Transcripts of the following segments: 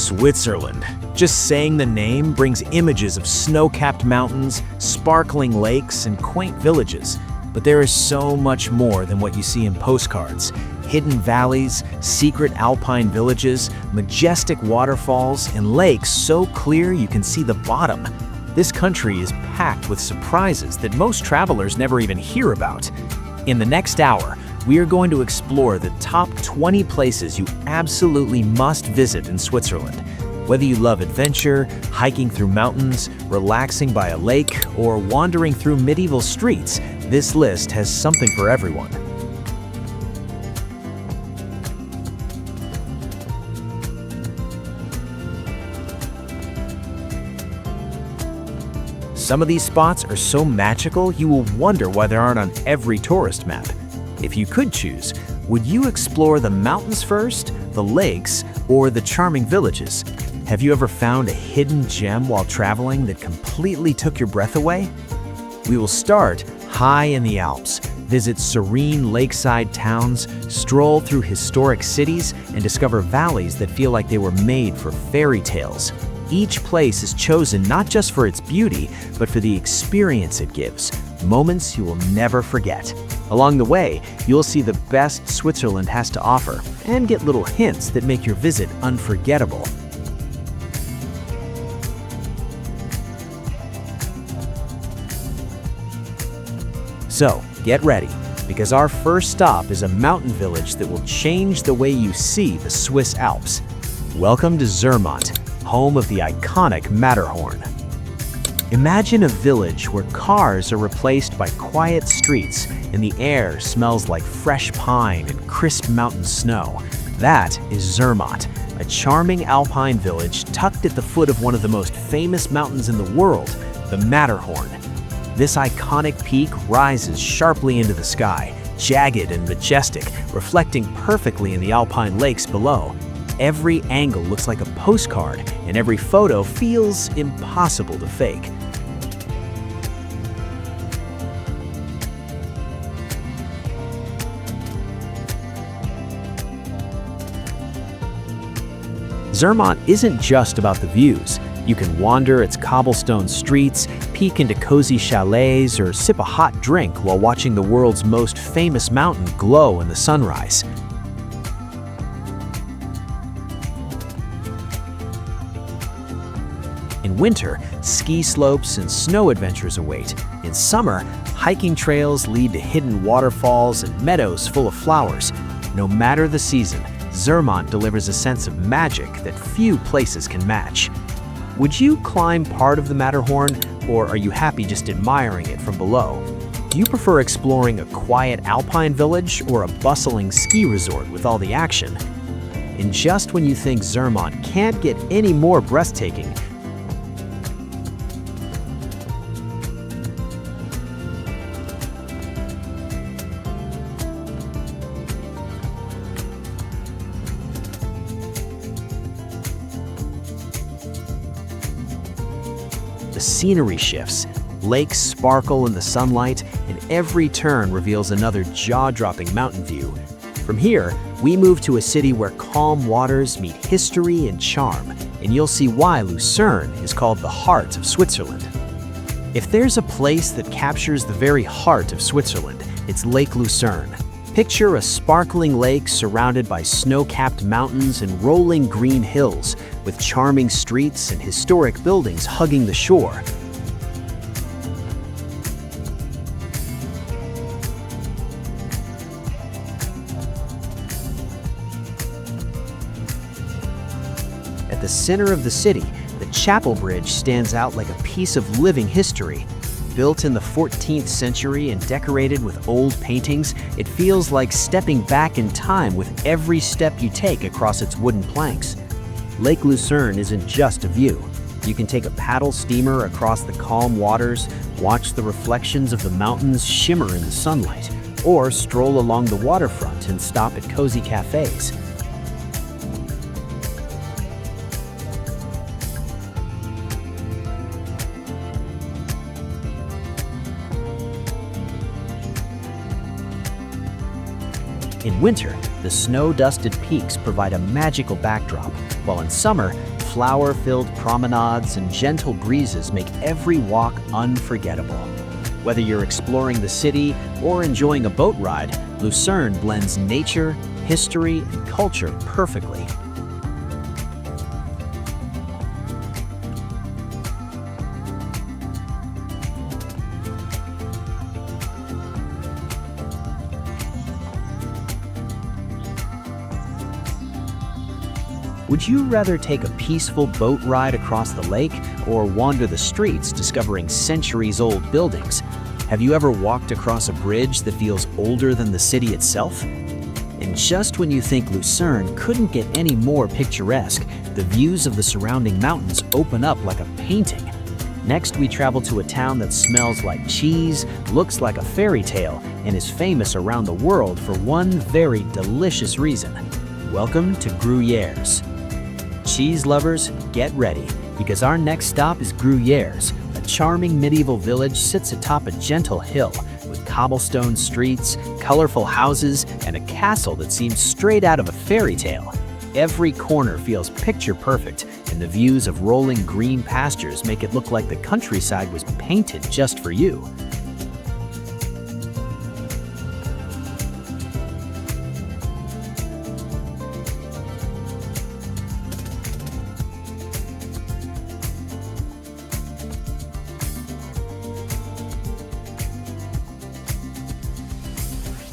Switzerland. Just saying the name brings images of snow-capped mountains, sparkling lakes, and quaint villages. But there is so much more than what you see in postcards. Hidden valleys, secret alpine villages, majestic waterfalls, and lakes so clear you can see the bottom. This country is packed with surprises that most travelers never even hear about. In the next hour, we are going to explore the top 20 places you absolutely must visit in Switzerland. Whether you love adventure, hiking through mountains, relaxing by a lake, or wandering through medieval streets, this list has something for everyone. Some of these spots are so magical you will wonder why they aren't on every tourist map. If you could choose, would you explore the mountains first, the lakes, or the charming villages? Have you ever found a hidden gem while traveling that completely took your breath away? We will start high in the Alps, visit serene lakeside towns, stroll through historic cities, and discover valleys that feel like they were made for fairy tales. Each place is chosen not just for its beauty, but for the experience it gives, moments you will never forget. Along the way, you'll see the best Switzerland has to offer and get little hints that make your visit unforgettable. So, get ready, because our first stop is a mountain village that will change the way you see the Swiss Alps. Welcome to Zermatt, home of the iconic Matterhorn. Imagine a village where cars are replaced by quiet streets and the air smells like fresh pine and crisp mountain snow. That is Zermatt, a charming alpine village tucked at the foot of one of the most famous mountains in the world, the Matterhorn. This iconic peak rises sharply into the sky, jagged and majestic, reflecting perfectly in the alpine lakes below. Every angle looks like a postcard, and every photo feels impossible to fake. Zermatt isn't just about the views. You can wander its cobblestone streets, peek into cozy chalets, or sip a hot drink while watching the world's most famous mountain glow in the sunrise. In winter, ski slopes and snow adventures await. In summer, hiking trails lead to hidden waterfalls and meadows full of flowers. No matter the season, Zermatt delivers a sense of magic that few places can match. Would you climb part of the Matterhorn, or are you happy just admiring it from below? Do you prefer exploring a quiet alpine village or a bustling ski resort with all the action? And just when you think Zermatt can't get any more breathtaking, the scenery shifts. Lakes sparkle in the sunlight, and every turn reveals another jaw-dropping mountain view. From here, we move to a city where calm waters meet history and charm, and you'll see why Lucerne is called the heart of Switzerland. If there's a place that captures the very heart of Switzerland, it's Lake Lucerne. Picture a sparkling lake surrounded by snow-capped mountains and rolling green hills, with charming streets and historic buildings hugging the shore. At the center of the city, the Chapel Bridge stands out like a piece of living history. Built in the 14th century and decorated with old paintings, it feels like stepping back in time with every step you take across its wooden planks. Lake Lucerne isn't just a view. You can take a paddle steamer across the calm waters, watch the reflections of the mountains shimmer in the sunlight, or stroll along the waterfront and stop at cozy cafes. In winter, the snow-dusted peaks provide a magical backdrop, while in summer, flower-filled promenades and gentle breezes make every walk unforgettable. Whether you're exploring the city or enjoying a boat ride, Lucerne blends nature, history, and culture perfectly. Would you rather take a peaceful boat ride across the lake or wander the streets discovering centuries-old buildings? Have you ever walked across a bridge that feels older than the city itself? And just when you think Lucerne couldn't get any more picturesque, the views of the surrounding mountains open up like a painting. Next, we travel to a town that smells like cheese, looks like a fairy tale, and is famous around the world for one very delicious reason. Welcome to Gruyères. Cheese lovers, get ready, because our next stop is Gruyères. A charming medieval village sits atop a gentle hill with cobblestone streets, colorful houses, and a castle that seems straight out of a fairy tale. Every corner feels picture perfect, and the views of rolling green pastures make it look like the countryside was painted just for you.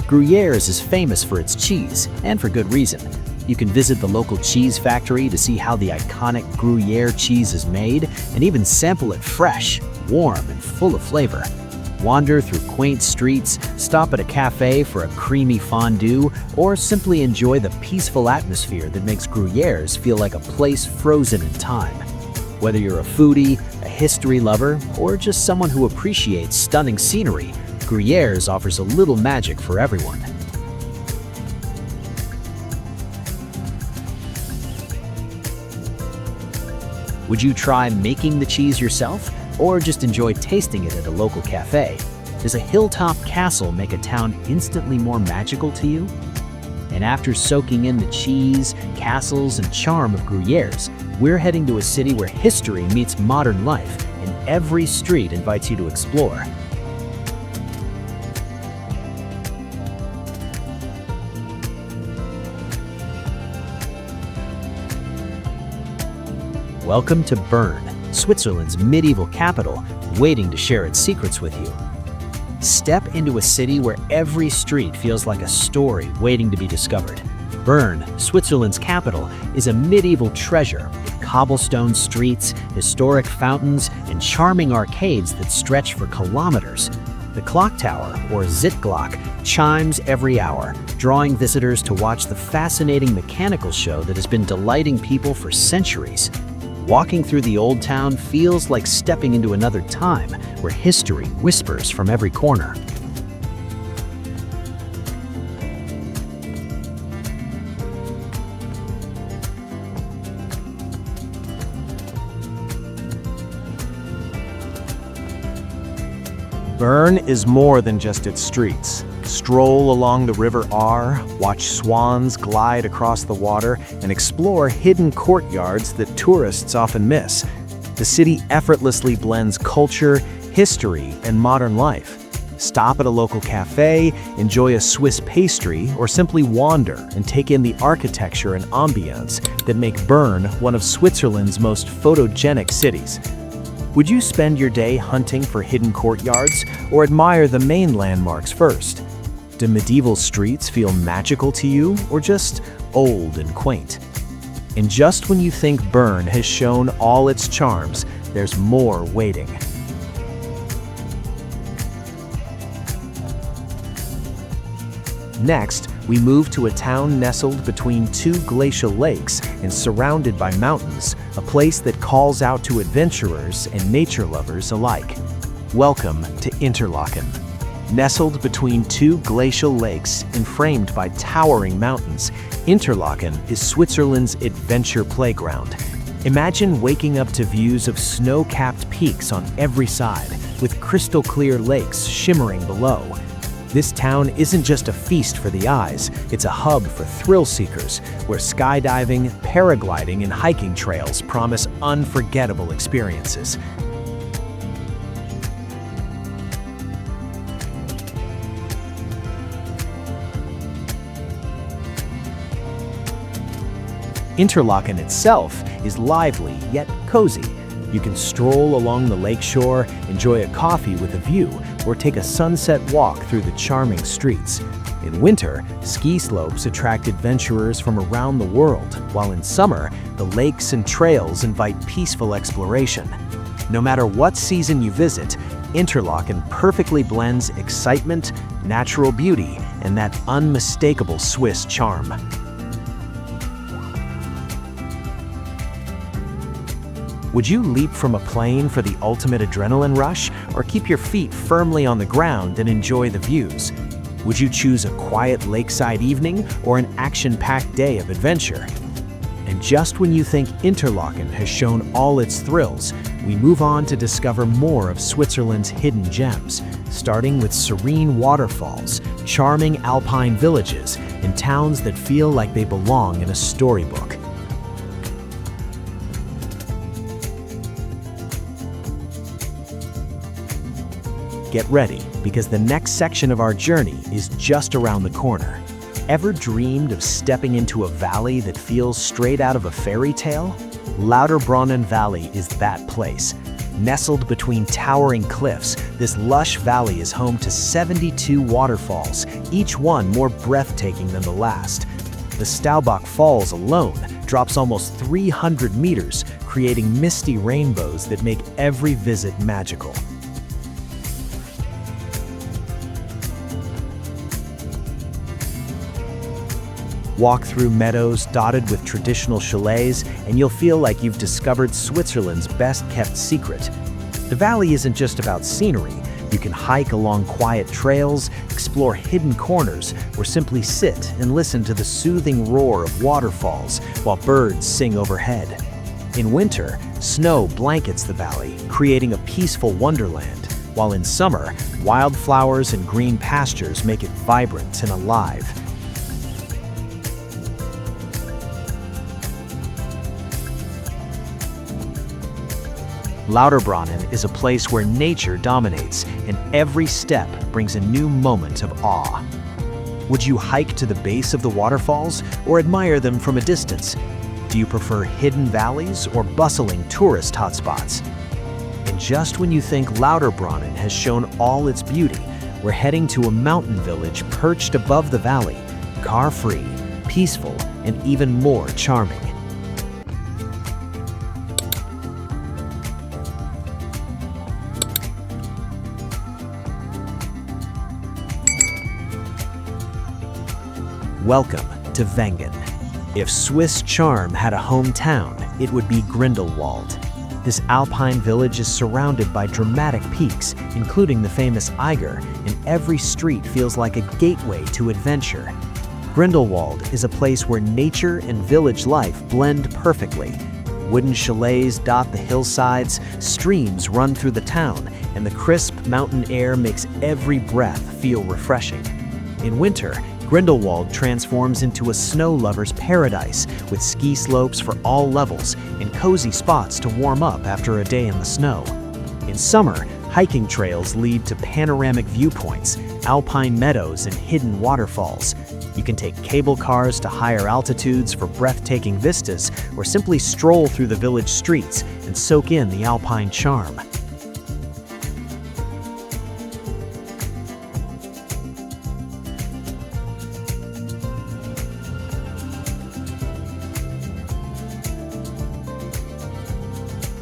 Gruyères is famous for its cheese, and for good reason. You can visit the local cheese factory to see how the iconic Gruyère cheese is made, and even sample it fresh, warm, and full of flavor. Wander through quaint streets, stop at a cafe for a creamy fondue, or simply enjoy the peaceful atmosphere that makes Gruyères feel like a place frozen in time. Whether you're a foodie, a history lover, or just someone who appreciates stunning scenery, Gruyères offers a little magic for everyone. Would you try making the cheese yourself, or just enjoy tasting it at a local cafe? Does a hilltop castle make a town instantly more magical to you? And after soaking in the cheese, castles, and charm of Gruyères, we're heading to a city where history meets modern life, and every street invites you to explore. Welcome to Bern, Switzerland's medieval capital, waiting to share its secrets with you. Step into a city where every street feels like a story waiting to be discovered. Bern, Switzerland's capital, is a medieval treasure with cobblestone streets, historic fountains, and charming arcades that stretch for kilometers. The clock tower, or Zitglock, chimes every hour, drawing visitors to watch the fascinating mechanical show that has been delighting people for centuries. Walking through the old town feels like stepping into another time, where history whispers from every corner. Bern is more than just its streets. Stroll along the River Aar, watch swans glide across the water, and explore hidden courtyards that tourists often miss. The city effortlessly blends culture, history, and modern life. Stop at a local cafe, enjoy a Swiss pastry, or simply wander and take in the architecture and ambience that make Bern one of Switzerland's most photogenic cities. Would you spend your day hunting for hidden courtyards or admire the main landmarks first? Do medieval streets feel magical to you or just old and quaint? And just when you think Bern has shown all its charms, there's more waiting. Next, we move to a town nestled between two glacial lakes and surrounded by mountains, a place that calls out to adventurers and nature lovers alike. Welcome to Interlaken. Nestled between two glacial lakes and framed by towering mountains, Interlaken is Switzerland's adventure playground. Imagine waking up to views of snow-capped peaks on every side, with crystal-clear lakes shimmering below. This town isn't just a feast for the eyes, it's a hub for thrill seekers, where skydiving, paragliding, and hiking trails promise unforgettable experiences. Interlaken itself is lively yet cozy. You can stroll along the lakeshore, enjoy a coffee with a view, or take a sunset walk through the charming streets. In winter, ski slopes attract adventurers from around the world, while in summer, the lakes and trails invite peaceful exploration. No matter what season you visit, Interlaken perfectly blends excitement, natural beauty, and that unmistakable Swiss charm. Would you leap from a plane for the ultimate adrenaline rush, or keep your feet firmly on the ground and enjoy the views? Would you choose a quiet lakeside evening or an action-packed day of adventure? And just when you think Interlaken has shown all its thrills, we move on to discover more of Switzerland's hidden gems, starting with serene waterfalls, charming alpine villages, and towns that feel like they belong in a storybook. Get ready, because the next section of our journey is just around the corner. Ever dreamed of stepping into a valley that feels straight out of a fairy tale? Lauterbrunnen Valley is that place. Nestled between towering cliffs, this lush valley is home to 72 waterfalls, each one more breathtaking than the last. The Staubach Falls alone drops almost 300 meters, creating misty rainbows that make every visit magical. Walk through meadows dotted with traditional chalets, and you'll feel like you've discovered Switzerland's best-kept secret. The valley isn't just about scenery. You can hike along quiet trails, explore hidden corners, or simply sit and listen to the soothing roar of waterfalls while birds sing overhead. In winter, snow blankets the valley, creating a peaceful wonderland, while in summer, wildflowers and green pastures make it vibrant and alive. Lauterbrunnen is a place where nature dominates, and every step brings a new moment of awe. Would you hike to the base of the waterfalls or admire them from a distance? Do you prefer hidden valleys or bustling tourist hotspots? And just when you think Lauterbrunnen has shown all its beauty, we're heading to a mountain village perched above the valley, car-free, peaceful, and even more charming. Welcome to Wengen. If Swiss charm had a hometown, it would be Grindelwald. This alpine village is surrounded by dramatic peaks, including the famous Eiger, and every street feels like a gateway to adventure. Grindelwald is a place where nature and village life blend perfectly. Wooden chalets dot the hillsides, streams run through the town, and the crisp mountain air makes every breath feel refreshing. In winter, Grindelwald transforms into a snow lover's paradise, with ski slopes for all levels and cozy spots to warm up after a day in the snow. In summer, hiking trails lead to panoramic viewpoints, alpine meadows, and hidden waterfalls. You can take cable cars to higher altitudes for breathtaking vistas, or simply stroll through the village streets and soak in the alpine charm.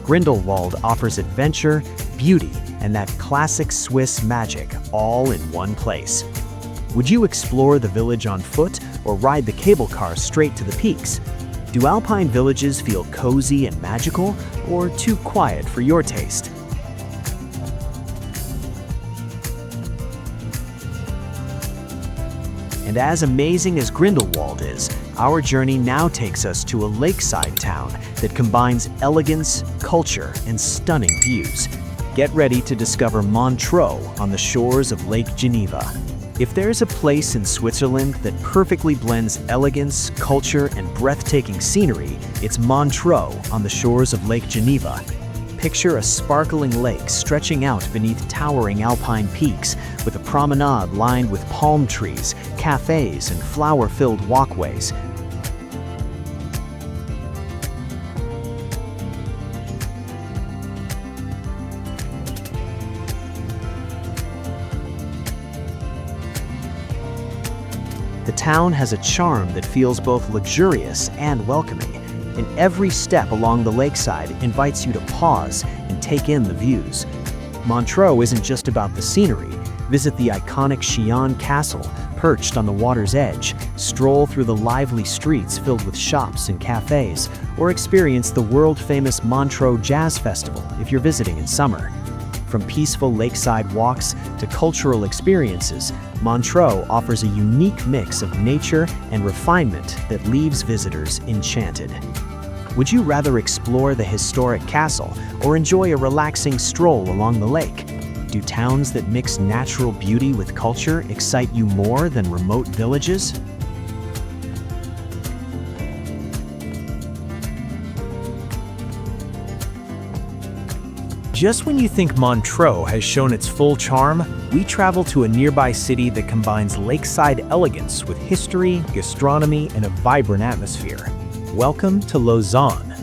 Grindelwald offers adventure, beauty, and that classic Swiss magic all in one place. Would you explore the village on foot or ride the cable car straight to the peaks? Do alpine villages feel cozy and magical, or too quiet for your taste? And as amazing as Grindelwald is, our journey now takes us to a lakeside town that combines elegance, culture, and stunning views. Get ready to discover Montreux on the shores of Lake Geneva. If there's a place in Switzerland that perfectly blends elegance, culture, and breathtaking scenery, it's Montreux on the shores of Lake Geneva. Picture a sparkling lake stretching out beneath towering alpine peaks, with a promenade lined with palm trees, cafes, and flower-filled walkways. The town has a charm that feels both luxurious and welcoming, and every step along the lakeside invites you to pause and take in the views. Montreux isn't just about the scenery. Visit the iconic Chillon Castle, perched on the water's edge, stroll through the lively streets filled with shops and cafes, or experience the world-famous Montreux Jazz Festival if you're visiting in summer. From peaceful lakeside walks to cultural experiences, Montreux offers a unique mix of nature and refinement that leaves visitors enchanted. Would you rather explore the historic castle or enjoy a relaxing stroll along the lake? Do towns that mix natural beauty with culture excite you more than remote villages? Just when you think Montreux has shown its full charm, we travel to a nearby city that combines lakeside elegance with history, gastronomy, and a vibrant atmosphere. Welcome to Lausanne.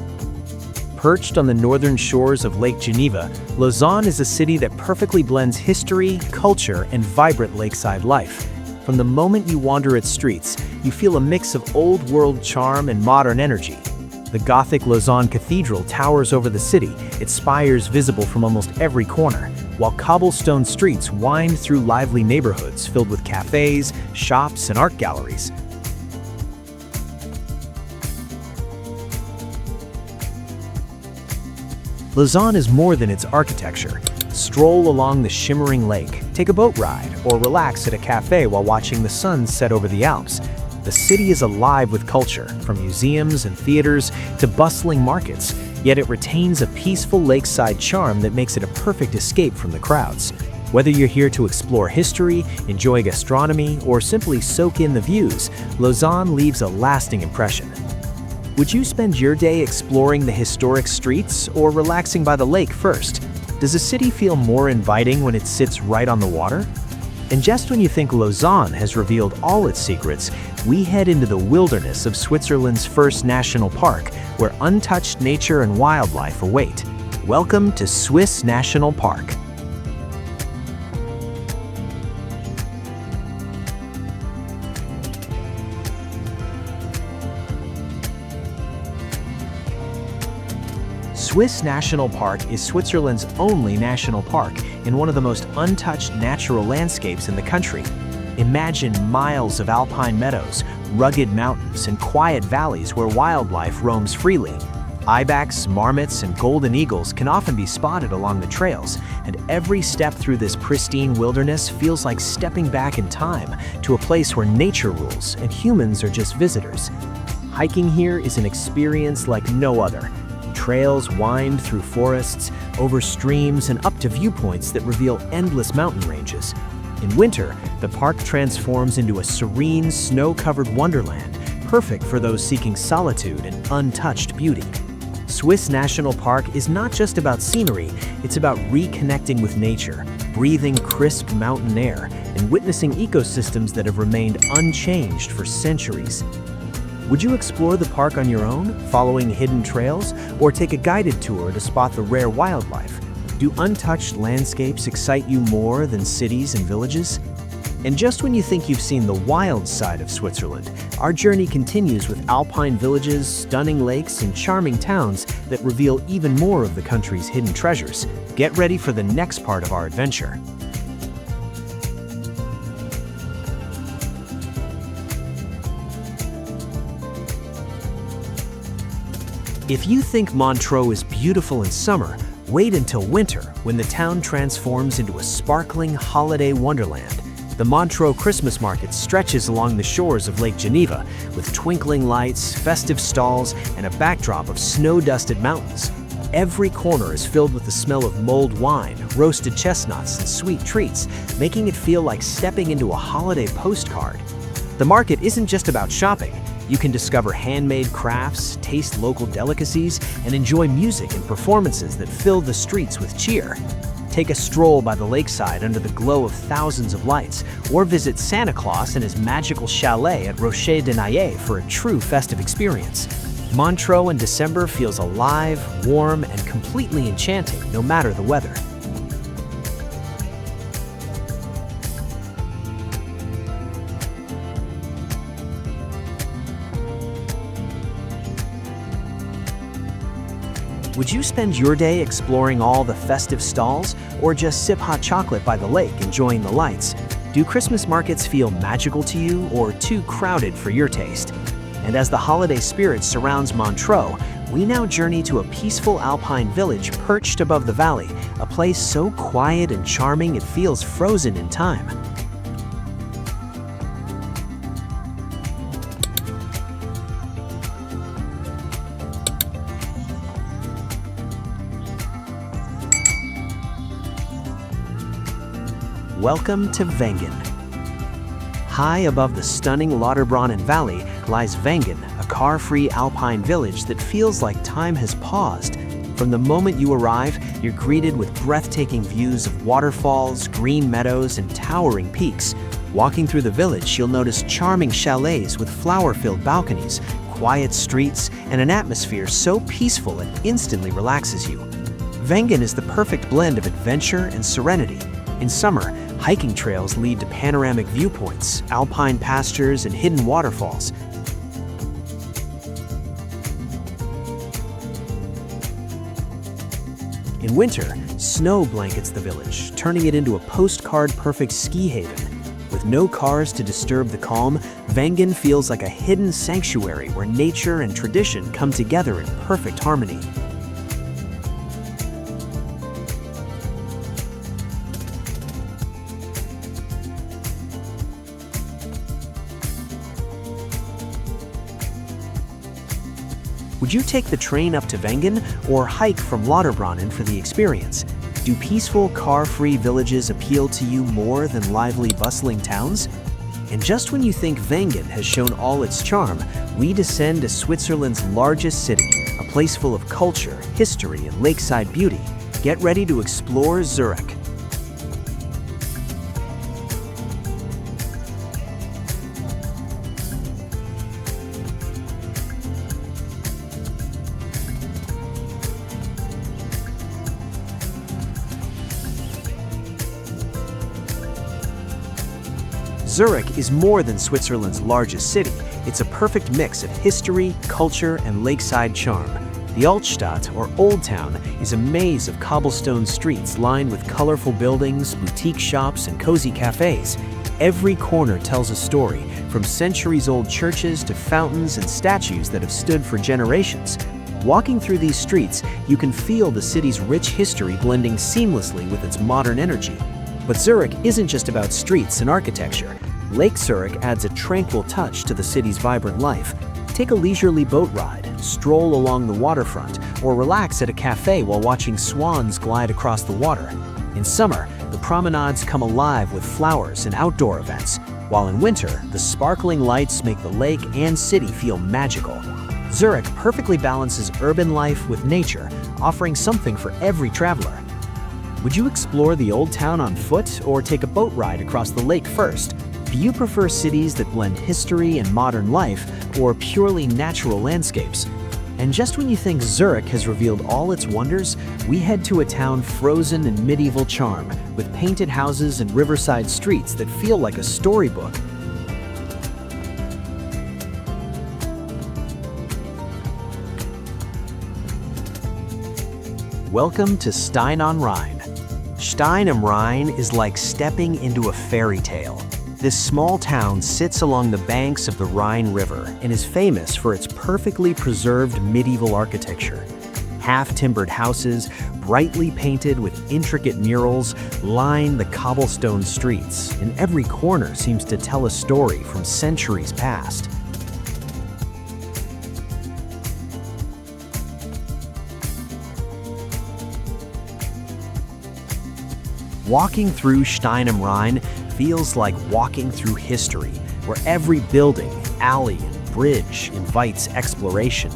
Perched on the northern shores of Lake Geneva, Lausanne is a city that perfectly blends history, culture, and vibrant lakeside life. From the moment you wander its streets, you feel a mix of old-world charm and modern energy. The Gothic Lausanne Cathedral towers over the city, its spires visible from almost every corner, while cobblestone streets wind through lively neighborhoods filled with cafes, shops, and art galleries. Lausanne is more than its architecture. Stroll along the shimmering lake, take a boat ride, or relax at a cafe while watching the sun set over the Alps. The city is alive with culture, from museums and theaters to bustling markets, yet it retains a peaceful lakeside charm that makes it a perfect escape from the crowds. Whether you're here to explore history, enjoy gastronomy, or simply soak in the views, Lausanne leaves a lasting impression. Would you spend your day exploring the historic streets or relaxing by the lake first? Does a city feel more inviting when it sits right on the water? And just when you think Lausanne has revealed all its secrets, we head into the wilderness of Switzerland's first national park, where untouched nature and wildlife await. Welcome to Swiss National Park. Swiss National Park is Switzerland's only national park in one of the most untouched natural landscapes in the country. Imagine miles of alpine meadows, rugged mountains, and quiet valleys where wildlife roams freely. Ibex, marmots, and golden eagles can often be spotted along the trails, and every step through this pristine wilderness feels like stepping back in time to a place where nature rules and humans are just visitors. Hiking here is an experience like no other. Trails wind through forests, over streams, and up to viewpoints that reveal endless mountain ranges. In winter, the park transforms into a serene, snow-covered wonderland, perfect for those seeking solitude and untouched beauty. Swiss National Park is not just about scenery, it's about reconnecting with nature, breathing crisp mountain air, and witnessing ecosystems that have remained unchanged for centuries. Would you explore the park on your own, following hidden trails, or take a guided tour to spot the rare wildlife? Do untouched landscapes excite you more than cities and villages? And just when you think you've seen the wild side of Switzerland, our journey continues with alpine villages, stunning lakes, and charming towns that reveal even more of the country's hidden treasures. Get ready for the next part of our adventure. If you think Montreux is beautiful in summer, wait until winter when the town transforms into a sparkling holiday wonderland. The Montreux Christmas market stretches along the shores of Lake Geneva with twinkling lights, festive stalls, and a backdrop of snow-dusted mountains. Every corner is filled with the smell of mulled wine, roasted chestnuts, and sweet treats, making it feel like stepping into a holiday postcard. The market isn't just about shopping. You can discover handmade crafts, taste local delicacies, and enjoy music and performances that fill the streets with cheer. Take a stroll by the lakeside under the glow of thousands of lights, or visit Santa Claus and his magical chalet at Rocher de Naye for a true festive experience. Montreux in December feels alive, warm, and completely enchanting, no matter the weather. Would you spend your day exploring all the festive stalls, or just sip hot chocolate by the lake enjoying the lights? Do Christmas markets feel magical to you, or too crowded for your taste? And as the holiday spirit surrounds Montreux, we now journey to a peaceful alpine village perched above the valley, a place so quiet and charming it feels frozen in time. Welcome to Wengen. High above the stunning Lauterbrunnen Valley lies Wengen, a car-free alpine village that feels like time has paused. From the moment you arrive, you're greeted with breathtaking views of waterfalls, green meadows, and towering peaks. Walking through the village, you'll notice charming chalets with flower-filled balconies, quiet streets, and an atmosphere so peaceful it instantly relaxes you. Wengen is the perfect blend of adventure and serenity. In summer, hiking trails lead to panoramic viewpoints, alpine pastures, and hidden waterfalls. In winter, snow blankets the village, turning it into a postcard-perfect ski haven. With no cars to disturb the calm, Wengen feels like a hidden sanctuary where nature and tradition come together in perfect harmony. Would you take the train up to Wengen or hike from Lauterbrunnen for the experience? Do peaceful, car-free villages appeal to you more than lively, bustling towns? And just when you think Wengen has shown all its charm, we descend to Switzerland's largest city, a place full of culture, history, and lakeside beauty. Get ready to explore Zurich. Zurich is more than Switzerland's largest city. It's a perfect mix of history, culture, and lakeside charm. The Altstadt, or Old Town, is a maze of cobblestone streets lined with colorful buildings, boutique shops, and cozy cafes. Every corner tells a story, from centuries-old churches to fountains and statues that have stood for generations. Walking through these streets, you can feel the city's rich history blending seamlessly with its modern energy. But Zurich isn't just about streets and architecture. Lake Zurich adds a tranquil touch to the city's vibrant life. Take a leisurely boat ride, stroll along the waterfront, or relax at a cafe while watching swans glide across the water. In summer, the promenades come alive with flowers and outdoor events, while in winter, the sparkling lights make the lake and city feel magical. Zurich perfectly balances urban life with nature, offering something for every traveler. Would you explore the Old Town on foot or take a boat ride across the lake first? Do you prefer cities that blend history and modern life, or purely natural landscapes? And just when you think Zurich has revealed all its wonders, we head to a town frozen in medieval charm, with painted houses and riverside streets that feel like a storybook. Welcome to Stein am Rhein. Stein am Rhein is like stepping into a fairy tale. This small town sits along the banks of the Rhine River and is famous for its perfectly preserved medieval architecture. Half-timbered houses, brightly painted with intricate murals, line the cobblestone streets, and every corner seems to tell a story from centuries past. Walking through Stein am Rhein feels like walking through history, where every building, alley, and bridge invites exploration.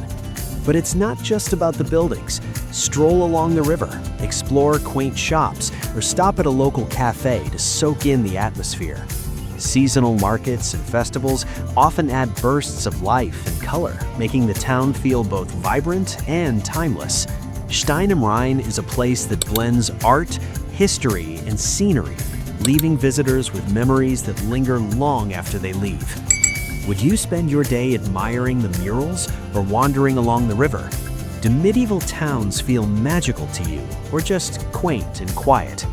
But it's not just about the buildings. Stroll along the river, explore quaint shops, or stop at a local cafe to soak in the atmosphere. Seasonal markets and festivals often add bursts of life and color, making the town feel both vibrant and timeless. Stein am Rhein is a place that blends art, history, and scenery, leaving visitors with memories that linger long after they leave. Would you spend your day admiring the murals or wandering along the river? Do medieval towns feel magical to you, or just quaint and quiet?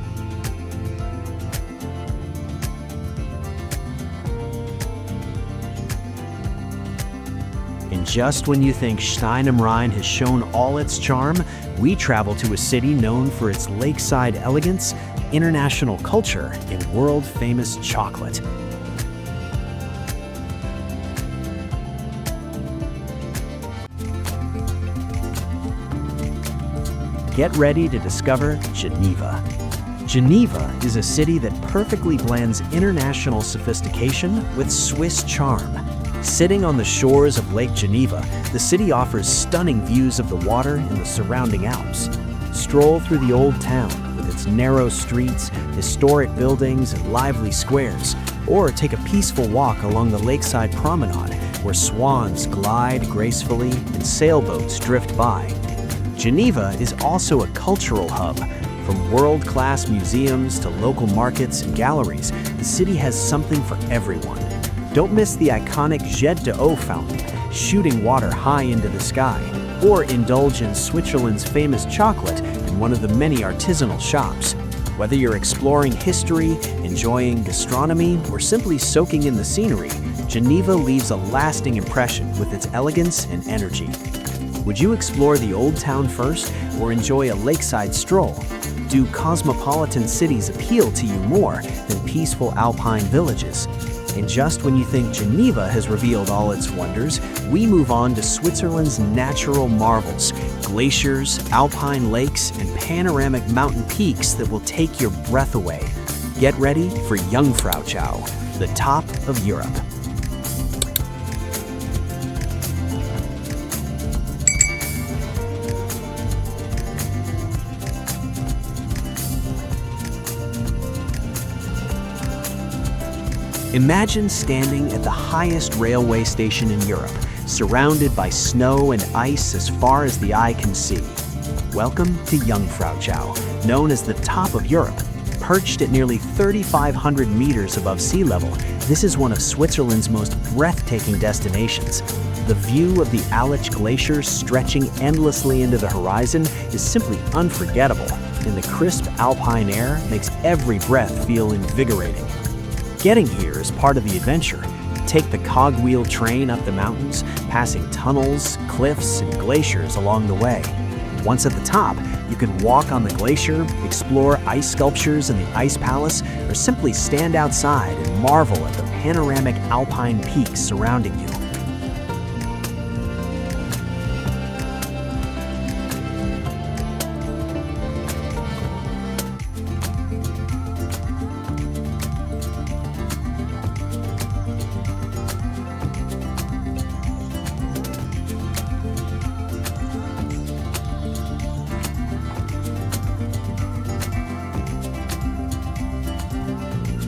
And just when you think Stein am Rhein has shown all its charm, we travel to a city known for its lakeside elegance, international culture, and world-famous chocolate. Get ready to discover Geneva. Geneva is a city that perfectly blends international sophistication with Swiss charm. Sitting on the shores of Lake Geneva, the city offers stunning views of the water and the surrounding Alps. Stroll through the old town with its narrow streets, historic buildings, and lively squares, or take a peaceful walk along the lakeside promenade where swans glide gracefully and sailboats drift by. Geneva is also a cultural hub. From world-class museums to local markets and galleries, the city has something for everyone. Don't miss the iconic Jet d'Eau fountain, shooting water high into the sky, or indulge in Switzerland's famous chocolate in one of the many artisanal shops. Whether you're exploring history, enjoying gastronomy, or simply soaking in the scenery, Geneva leaves a lasting impression with its elegance and energy. Would you explore the old town first, or enjoy a lakeside stroll? Do cosmopolitan cities appeal to you more than peaceful alpine villages? And just when you think Geneva has revealed all its wonders, we move on to Switzerland's natural marvels, glaciers, alpine lakes, and panoramic mountain peaks that will take your breath away. Get ready for Jungfraujoch, the top of Europe. Imagine standing at the highest railway station in Europe, surrounded by snow and ice as far as the eye can see. Welcome to Jungfraujoch, known as the top of Europe. Perched at nearly 3,500 meters above sea level, this is one of Switzerland's most breathtaking destinations. The view of the Alps glaciers stretching endlessly into the horizon is simply unforgettable, and the crisp alpine air makes every breath feel invigorating. Getting here is part of the adventure. Take the cogwheel train up the mountains, passing tunnels, cliffs, and glaciers along the way. Once at the top, you can walk on the glacier, explore ice sculptures in the Ice Palace, or simply stand outside and marvel at the panoramic alpine peaks surrounding you.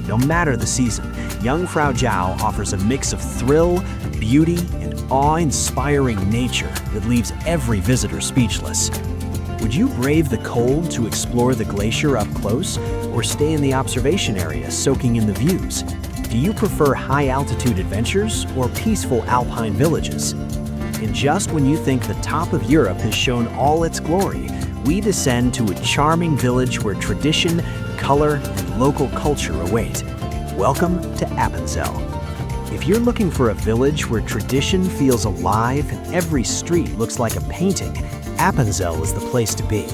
No matter the season, Jungfraujoch offers a mix of thrill, beauty, and awe-inspiring nature that leaves every visitor speechless. Would you brave the cold to explore the glacier up close, or stay in the observation area soaking in the views? Do you prefer high-altitude adventures or peaceful alpine villages? And just when you think the top of Europe has shown all its glory, we descend to a charming village where tradition, color, and local culture await. Welcome to Appenzell. If you're looking for a village where tradition feels alive and every street looks like a painting, Appenzell is the place to be.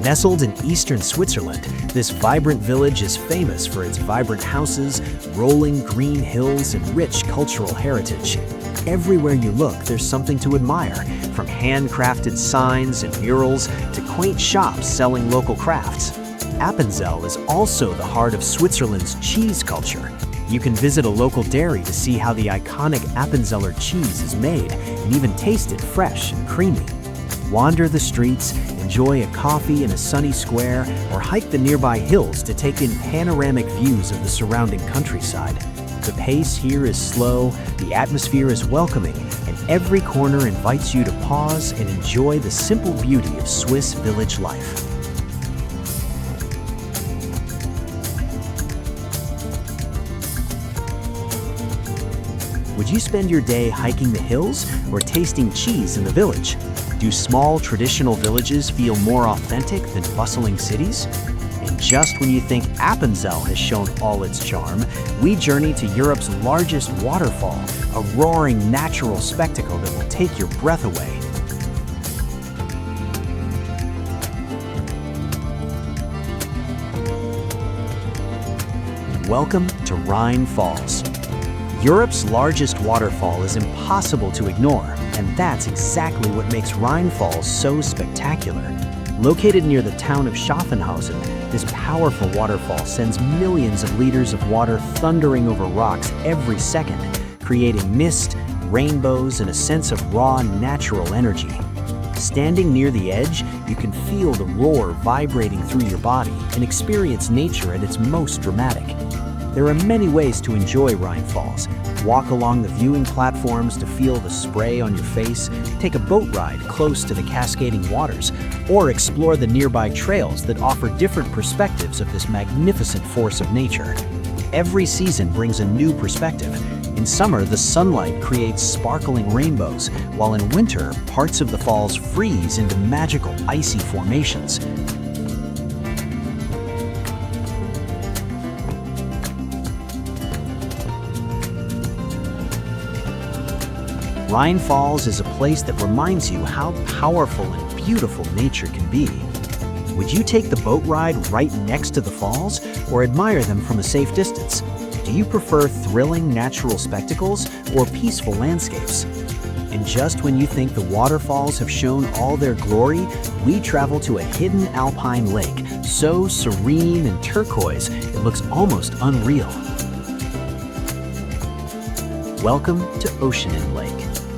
Nestled in eastern Switzerland, this vibrant village is famous for its vibrant houses, rolling green hills, and rich cultural heritage. Everywhere you look, there's something to admire, from handcrafted signs and murals to quaint shops selling local crafts. Appenzell is also the heart of Switzerland's cheese culture. You can visit a local dairy to see how the iconic Appenzeller cheese is made and even taste it fresh and creamy. Wander the streets, enjoy a coffee in a sunny square, or hike the nearby hills to take in panoramic views of the surrounding countryside. The pace here is slow, the atmosphere is welcoming, and every corner invites you to pause and enjoy the simple beauty of Swiss village life. Would you spend your day hiking the hills or tasting cheese in the village? Do small traditional villages feel more authentic than bustling cities? And just when you think Appenzell has shown all its charm, we journey to Europe's largest waterfall, a roaring natural spectacle that will take your breath away. Welcome to Rhine Falls. Europe's largest waterfall is impossible to ignore, and that's exactly what makes Rhine Falls so spectacular. Located near the town of Schaffenhausen, this powerful waterfall sends millions of liters of water thundering over rocks every second, creating mist, rainbows, and a sense of raw natural energy. Standing near the edge, you can feel the roar vibrating through your body and experience nature at its most dramatic. There are many ways to enjoy Rhine Falls. Walk along the viewing platforms to feel the spray on your face, take a boat ride close to the cascading waters, or explore the nearby trails that offer different perspectives of this magnificent force of nature. Every season brings a new perspective. In summer, the sunlight creates sparkling rainbows, while in winter, parts of the falls freeze into magical icy formations. Rhine Falls is a place that reminds you how powerful and beautiful nature can be. Would you take the boat ride right next to the falls or admire them from a safe distance? Do you prefer thrilling natural spectacles or peaceful landscapes? And just when you think the waterfalls have shown all their glory, we travel to a hidden alpine lake, so serene and turquoise it looks almost unreal. Welcome to Oceanen Lake.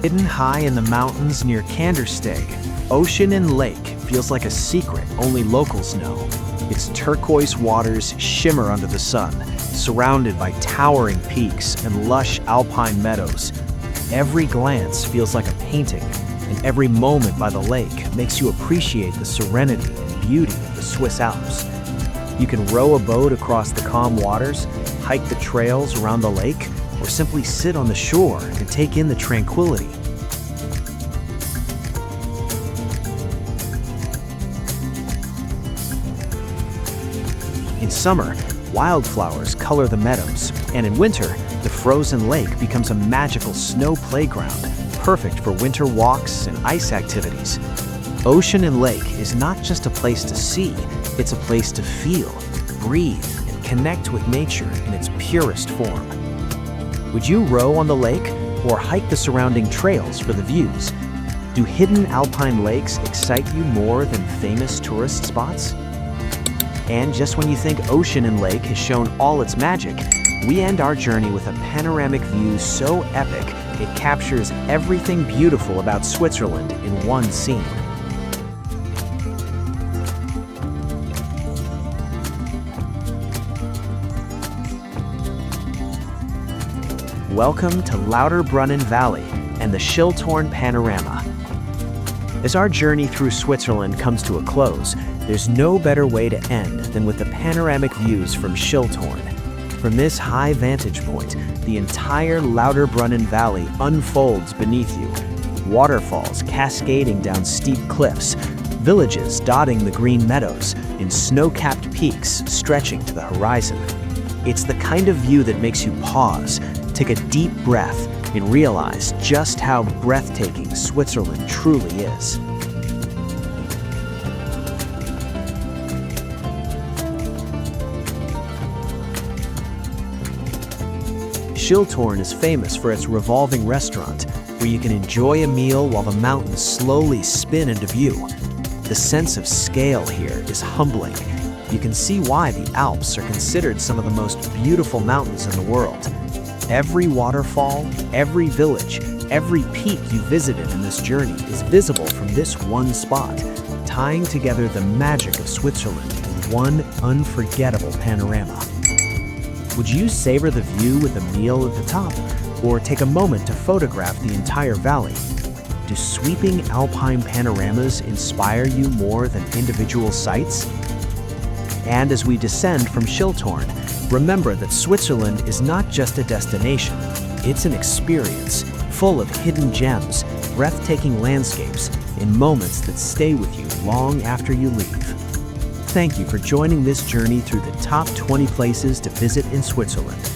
Hidden high in the mountains near Kandersteg, Oceanen Lake feels like a secret only locals know. Its turquoise waters shimmer under the sun, surrounded by towering peaks and lush alpine meadows. Every glance feels like a painting, and every moment by the lake makes you appreciate the serenity and beauty of the Swiss Alps. You can row a boat across the calm waters, hike the trails around the lake, or simply sit on the shore and take in the tranquility. In summer, wildflowers color the meadows, and in winter, the frozen lake becomes a magical snow playground, perfect for winter walks and ice activities. Oceanen Lake is not just a place to see, it's a place to feel, breathe, and connect with nature in its purest form. Would you row on the lake or hike the surrounding trails for the views? Do hidden alpine lakes excite you more than famous tourist spots? And just when you think Oceanen Lake has shown all its magic, we end our journey with a panoramic view so epic it captures everything beautiful about Switzerland in one scene. Welcome to Lauterbrunnen Valley and the Schilthorn panorama. As our journey through Switzerland comes to a close, there's no better way to end than with the panoramic views from Schilthorn. From this high vantage point, the entire Lauterbrunnen Valley unfolds beneath you. Waterfalls cascading down steep cliffs, villages dotting the green meadows, and snow-capped peaks stretching to the horizon. It's the kind of view that makes you pause, take a deep breath, and realize just how breathtaking Switzerland truly is. Schilthorn is famous for its revolving restaurant, where you can enjoy a meal while the mountains slowly spin into view. The sense of scale here is humbling. you can see why the Alps are considered some of the most beautiful mountains in the world. Every waterfall, every village, every peak you visited in this journey is visible from this one spot, tying together the magic of Switzerland in one unforgettable panorama. Would you savor the view with a meal at the top, or take a moment to photograph the entire valley? Do sweeping alpine panoramas inspire you more than individual sights? And as we descend from Schiltorn, remember that Switzerland is not just a destination, it's an experience full of hidden gems, breathtaking landscapes, and moments that stay with you long after you leave. Thank you for joining this journey through the top 20 places to visit in Switzerland.